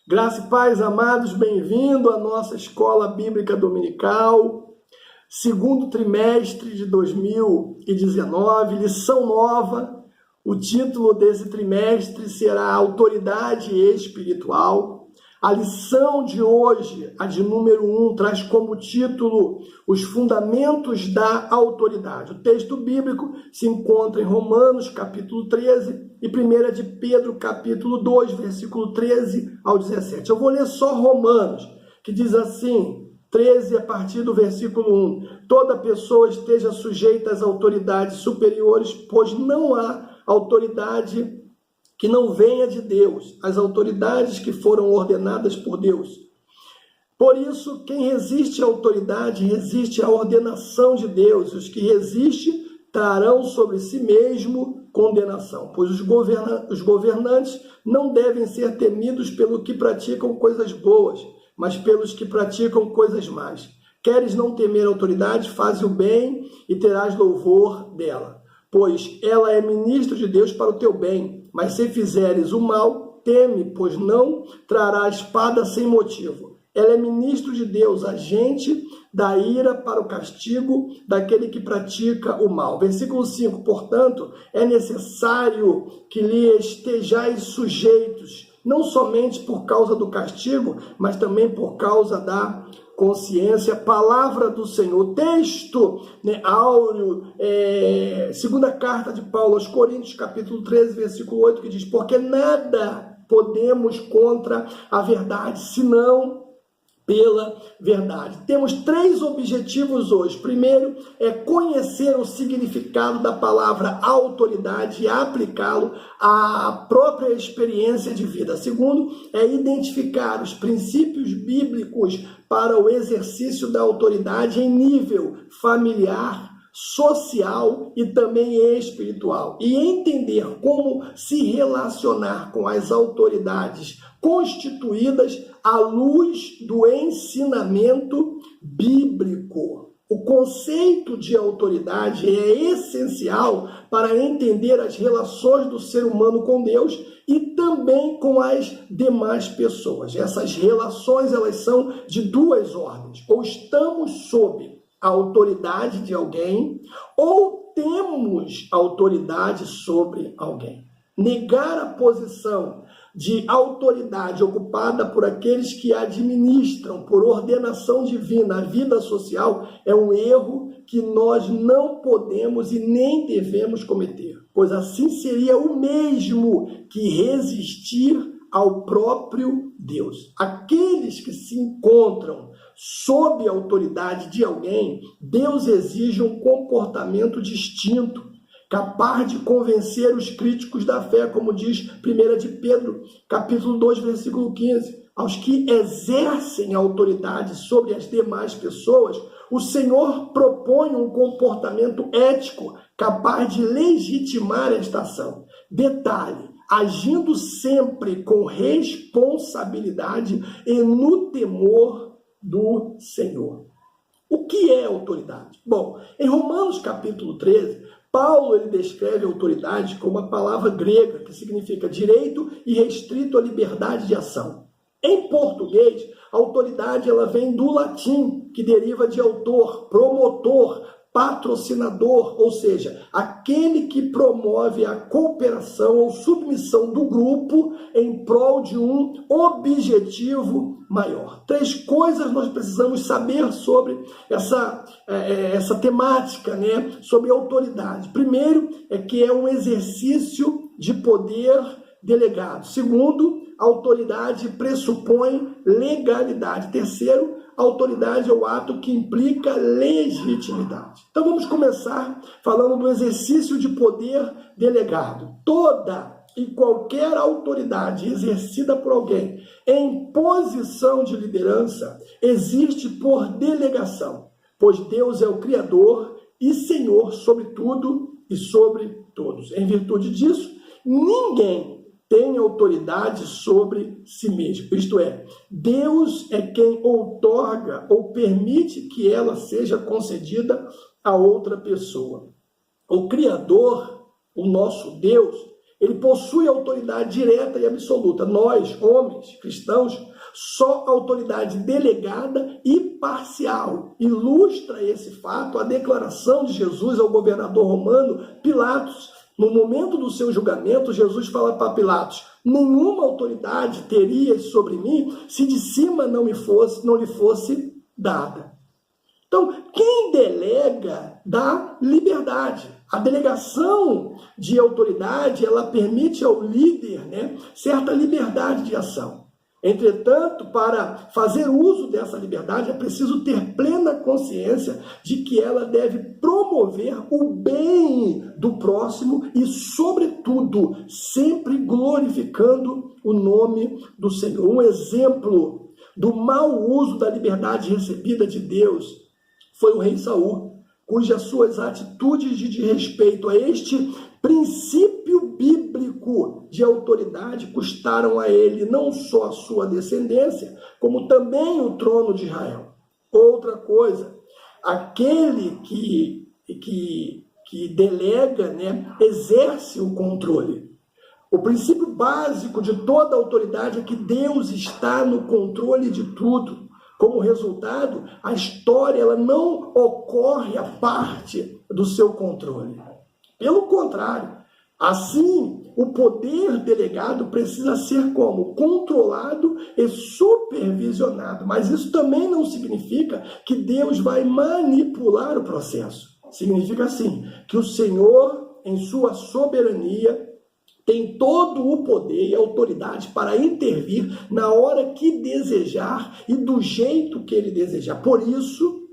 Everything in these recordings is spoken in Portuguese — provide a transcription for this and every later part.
Graça e paz, amados, bem-vindo à nossa Escola Bíblica Dominical, segundo trimestre de 2019, lição nova. O título desse trimestre será Autoridade Espiritual. A lição de hoje, a de número 1, traz como título Os Fundamentos da Autoridade. O texto bíblico se encontra em Romanos, capítulo 13, e 1 de Pedro, capítulo 2, versículo 13 ao 17. Eu vou ler só Romanos, que diz assim, 13 a partir do versículo 1. Toda pessoa esteja sujeita às autoridades superiores, pois não há autoridade que não venha de Deus, as autoridades que foram ordenadas por Deus. Por isso, quem resiste à autoridade, resiste à ordenação de Deus. Os que resistem trarão sobre si mesmo condenação, pois os governantes não devem ser temidos pelos que praticam coisas boas, mas pelos que praticam coisas más. Queres não temer a autoridade, faze o bem e terás louvor dela, pois ela é ministro de Deus para o teu bem. Mas se fizeres o mal, teme, pois não trará espada sem motivo. Ela é ministro de Deus, agente da ira para o castigo daquele que pratica o mal. Versículo 5, portanto, é necessário que lhe estejais sujeitos, não somente por causa do castigo, mas também por causa da consciência. Palavra do Senhor. Texto áureo, segunda carta de Paulo aos Coríntios, capítulo 13, versículo 8, que diz, porque nada podemos contra a verdade, senão pela verdade. Temos 3 objetivos hoje. Primeiro é conhecer o significado da palavra autoridade e aplicá-lo à própria experiência de vida. Segundo é identificar os princípios bíblicos para o exercício da autoridade em nível familiar, social e também espiritual, e entender como se relacionar com as autoridades constituídas à luz do ensinamento bíblico. O conceito de autoridade é essencial para entender as relações do ser humano com Deus e também com as demais pessoas. Essas relações, elas são de 2 ordens. Ou estamos sob a autoridade de alguém, ou temos autoridade sobre alguém. Negar a posição de autoridade ocupada por aqueles que administram, por ordenação divina, a vida social é um erro que nós não podemos e nem devemos cometer, pois assim seria o mesmo que resistir ao próprio Deus. Aqueles que se encontram sob a autoridade de alguém, Deus exige um comportamento distinto, capaz de convencer os críticos da fé, como diz 1 de Pedro, capítulo 2, versículo 15. Aos que exercem a autoridade sobre as demais pessoas, o Senhor propõe um comportamento ético capaz de legitimar esta ação. Detalhe, agindo sempre com responsabilidade e no temor do Senhor. O que é autoridade? Bom, em Romanos capítulo 13, Paulo ele descreve a autoridade como uma palavra grega que significa direito e restrito à liberdade de ação. Em português, a autoridade ela vem do latim, que deriva de autor, promotor, patrocinador, ou seja, aquele que promove a cooperação ou submissão do grupo em prol de um objetivo maior. 3 coisas nós precisamos saber sobre essa temática, sobre autoridade. Primeiro, é que é um exercício de poder delegado. Segundo, a autoridade pressupõe legalidade. Terceiro, a autoridade é o ato que implica legitimidade. Então vamos começar falando do exercício de poder delegado. Toda e qualquer autoridade exercida por alguém em posição de liderança existe por delegação, pois Deus é o Criador e Senhor sobre tudo e sobre todos. Em virtude disso, ninguém tem autoridade sobre si mesmo. Isto é, Deus é quem outorga ou permite que ela seja concedida a outra pessoa. O Criador, o nosso Deus, Ele possui autoridade direta e absoluta. Nós, homens, cristãos, só autoridade delegada e parcial. Ilustra esse fato a declaração de Jesus ao governador romano Pilatos. No momento do seu julgamento, Jesus fala para Pilatos: nenhuma autoridade terias sobre mim se de cima não lhe fosse dada. Então, quem delega dá liberdade. A delegação de autoridade, ela permite ao líder, certa liberdade de ação. Entretanto, para fazer uso dessa liberdade, é preciso ter plena consciência de que ela deve promover o bem do próximo e, sobretudo, sempre glorificando o nome do Senhor. Um exemplo do mau uso da liberdade recebida de Deus foi o rei Saul, cujas suas atitudes de desrespeito a este princípio bíblico de autoridade custaram a ele não só a sua descendência, como também o trono de Israel. Outra coisa, aquele que delega, exerce o controle. O princípio básico de toda autoridade é que Deus está no controle de tudo. Como resultado, a história ela não ocorre a parte do seu controle. Pelo contrário, assim, o poder delegado precisa ser como? Controlado e supervisionado. Mas isso também não significa que Deus vai manipular o processo. Significa, assim, que o Senhor, em sua soberania, tem todo o poder e autoridade para intervir na hora que desejar e do jeito que ele desejar. Por isso,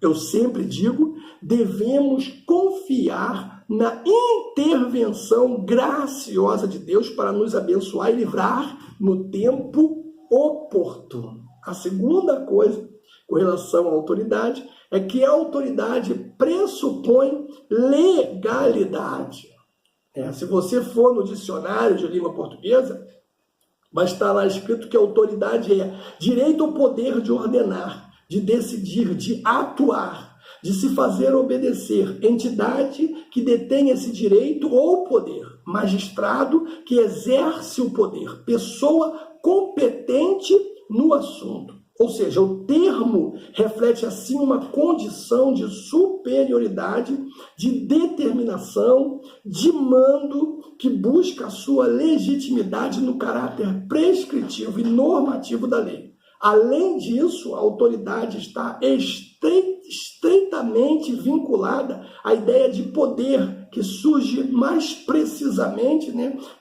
eu sempre digo, devemos confiar na intervenção graciosa de Deus para nos abençoar e livrar no tempo oportuno. A segunda coisa, com relação à autoridade, é que a autoridade pressupõe legalidade. Se você for no dicionário de língua portuguesa, vai estar lá escrito que a autoridade é direito ou poder de ordenar, de decidir, de atuar, de se fazer obedecer, entidade que detém esse direito ou poder, magistrado que exerce o poder, pessoa competente no assunto. Ou seja, o termo reflete assim uma condição de superioridade, de determinação, de mando que busca a sua legitimidade no caráter prescritivo e normativo da lei. Além disso, a autoridade está estreitamente vinculada à ideia de poder, que surge mais precisamente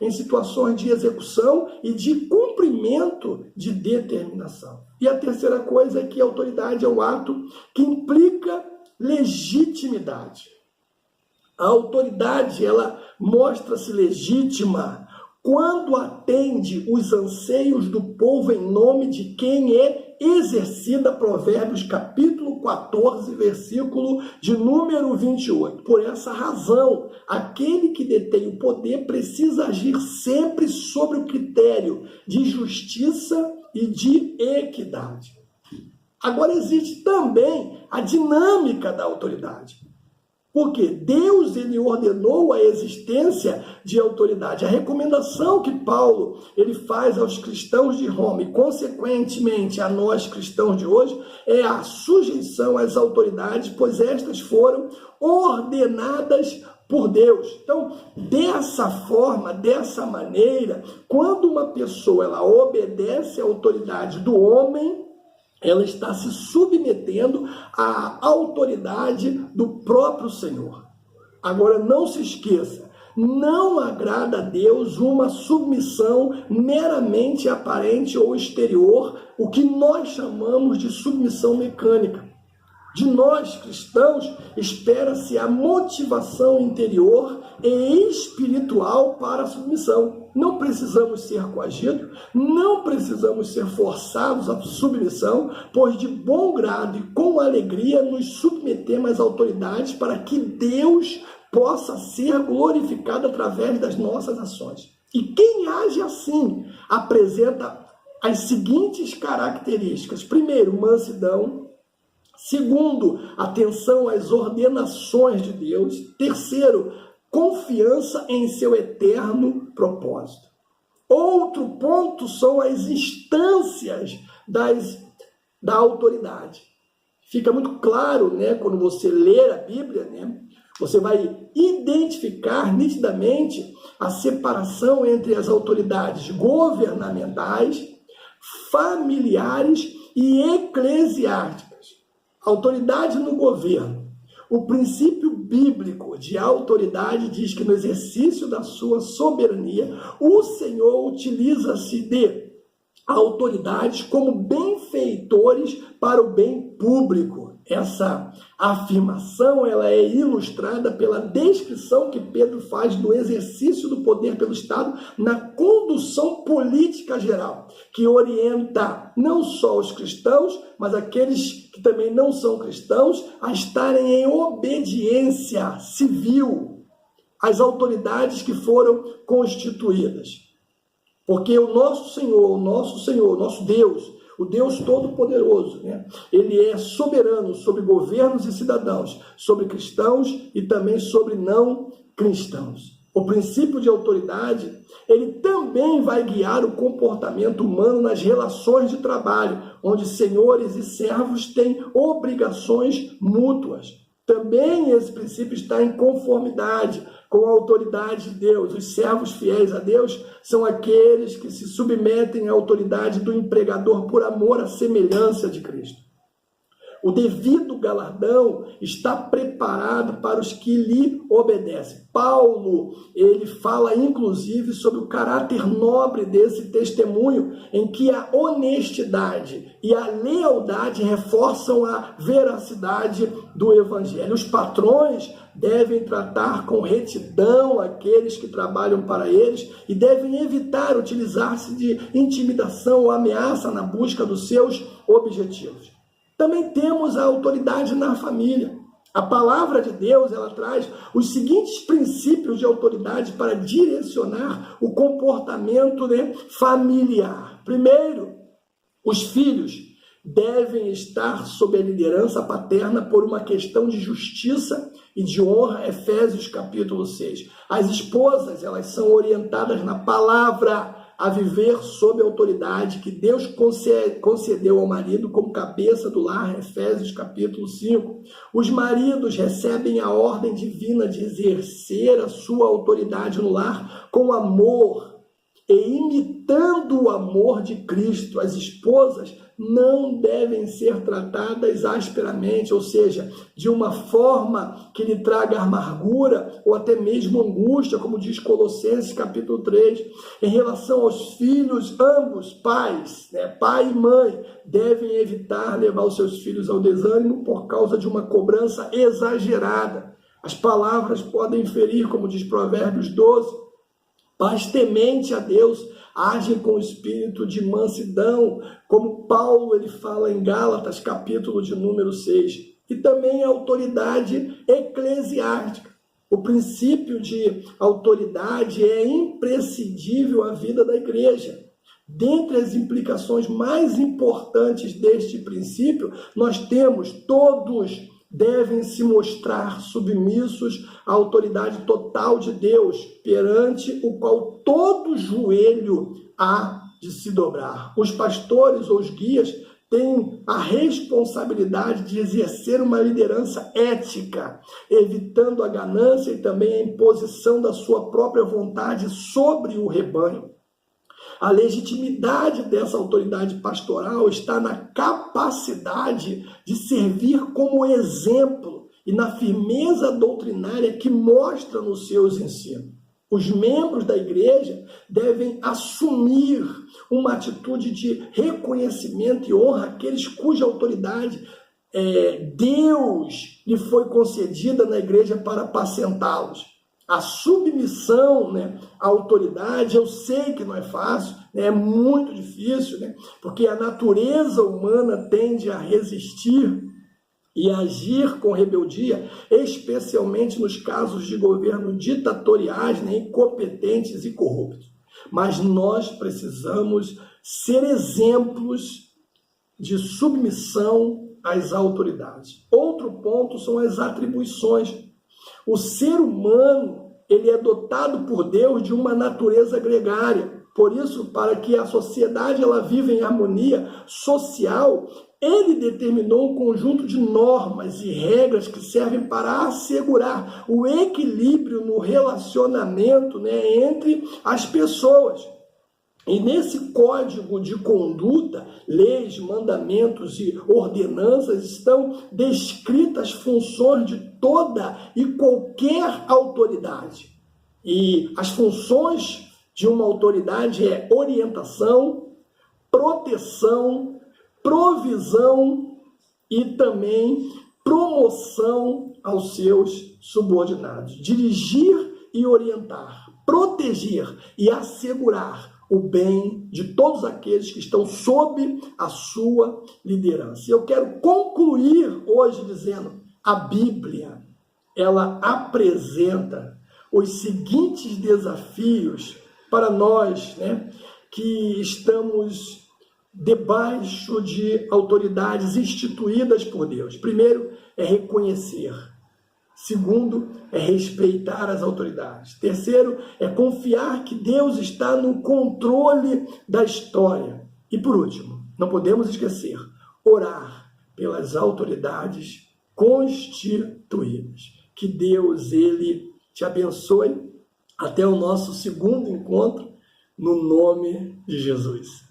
em situações de execução e de cumprimento de determinação. E a terceira coisa é que a autoridade é um ato que implica legitimidade. A autoridade, ela mostra-se legítima quando atende os anseios do povo em nome de quem é exercida. Provérbios capítulo 14, versículo de número 28. Por essa razão, aquele que detém o poder precisa agir sempre sobre o critério de justiça e de equidade. Agora existe também a dinâmica da autoridade. Porque Deus ele ordenou a existência de autoridade. A recomendação que Paulo ele faz aos cristãos de Roma e, consequentemente, a nós cristãos de hoje, é a sujeição às autoridades, pois estas foram ordenadas por Deus. Então, dessa forma, dessa maneira, quando uma pessoa ela obedece à autoridade do homem, ela está se submetendo à autoridade do próprio Senhor. Agora, não se esqueça, não agrada a Deus uma submissão meramente aparente ou exterior, o que nós chamamos de submissão mecânica. De nós, cristãos, espera-se a motivação interior e espiritual para a submissão. Não precisamos ser coagidos, não precisamos ser forçados à submissão, pois de bom grado e com alegria nos submetemos às autoridades para que Deus possa ser glorificado através das nossas ações. E quem age assim apresenta as seguintes características. Primeiro, mansidão. Segundo, atenção às ordenações de Deus. Terceiro, confiança em seu eterno propósito. Outro ponto são as instâncias da autoridade. Fica muito claro, né, quando você ler a Bíblia, né, você vai identificar nitidamente a separação entre as autoridades governamentais, familiares e eclesiásticas. Autoridade no governo. O princípio bíblico de autoridade diz que no exercício da sua soberania, o Senhor utiliza-se de autoridades como benfeitores para o bem público. Essa afirmação ela é ilustrada pela descrição que Pedro faz do exercício do poder pelo Estado na condução política geral, que orienta não só os cristãos, mas aqueles que também não são cristãos, a estarem em obediência civil às autoridades que foram constituídas. Porque o nosso Senhor, nosso Deus, o Deus Todo-Poderoso, né? Ele é soberano sobre governos e cidadãos, sobre cristãos e também sobre não cristãos. O princípio de autoridade, ele também vai guiar o comportamento humano nas relações de trabalho, onde senhores e servos têm obrigações mútuas. Também esse princípio está em conformidade com a autoridade de Deus. Os servos fiéis a Deus são aqueles que se submetem à autoridade do empregador por amor à semelhança de Cristo. O devido galardão está preparado para os que lhe obedecem. Paulo, ele fala inclusive sobre o caráter nobre desse testemunho, em que a honestidade e a lealdade reforçam a veracidade do evangelho. Os patrões devem tratar com retidão aqueles que trabalham para eles e devem evitar utilizar-se de intimidação ou ameaça na busca dos seus objetivos. Também temos a autoridade na família. A palavra de Deus, ela traz os seguintes princípios de autoridade para direcionar o comportamento, né, familiar. Primeiro, os filhos devem estar sob a liderança paterna por uma questão de justiça e de honra, Efésios capítulo 6. As esposas, elas são orientadas na palavra a viver sob a autoridade que Deus concedeu ao marido como cabeça do lar, Efésios capítulo 5. Os maridos recebem a ordem divina de exercer a sua autoridade no lar com amor e imitando o amor de Cristo. As esposas não devem ser tratadas asperamente, ou seja, de uma forma que lhe traga amargura ou até mesmo angústia, como diz Colossenses capítulo 3. Em relação aos filhos, ambos, pais, né, pai e mãe, devem evitar levar os seus filhos ao desânimo por causa de uma cobrança exagerada. As palavras podem ferir, como diz Provérbios 12. Pais temente a Deus agem com espírito de mansidão, como Paulo ele fala em Gálatas, capítulo de número 6. E também a autoridade eclesiástica. O princípio de autoridade é imprescindível à vida da igreja. Dentre as implicações mais importantes deste princípio, nós temos todos devem se mostrar submissos à autoridade total de Deus, perante o qual todo joelho há de se dobrar. Os pastores ou os guias têm a responsabilidade de exercer uma liderança ética, evitando a ganância e também a imposição da sua própria vontade sobre o rebanho. A legitimidade dessa autoridade pastoral está na capacidade de servir como exemplo e na firmeza doutrinária que mostra nos seus ensinos. Os membros da igreja devem assumir uma atitude de reconhecimento e honra àqueles cuja autoridade Deus lhe foi concedida na igreja para apacentá-los. A submissão, né, à autoridade, eu sei que não é fácil, né, é muito difícil, né, porque a natureza humana tende a resistir e agir com rebeldia, especialmente nos casos de governo ditatoriais, né, incompetentes e corruptos. Mas nós precisamos ser exemplos de submissão às autoridades. Outro ponto são as atribuições. O ser humano, ele é dotado por Deus de uma natureza gregária. Por isso, para que a sociedade ela viva em harmonia social, ele determinou um conjunto de normas e regras que servem para assegurar o equilíbrio no relacionamento, né, entre as pessoas. E nesse código de conduta, leis, mandamentos e ordenanças estão descritas funções de toda e qualquer autoridade. E as funções de uma autoridade é orientação, proteção, provisão e também promoção aos seus subordinados. Dirigir e orientar, proteger e assegurar o bem de todos aqueles que estão sob a sua liderança. Eu quero concluir hoje dizendo: a Bíblia, ela apresenta os seguintes desafios para nós, né, que estamos debaixo de autoridades instituídas por Deus. Primeiro, é reconhecer. Segundo, é respeitar as autoridades. Terceiro, é confiar que Deus está no controle da história. E por último, não podemos esquecer, orar pelas autoridades constituídas. Que Deus, ele te abençoe. Até o nosso segundo encontro, no nome de Jesus.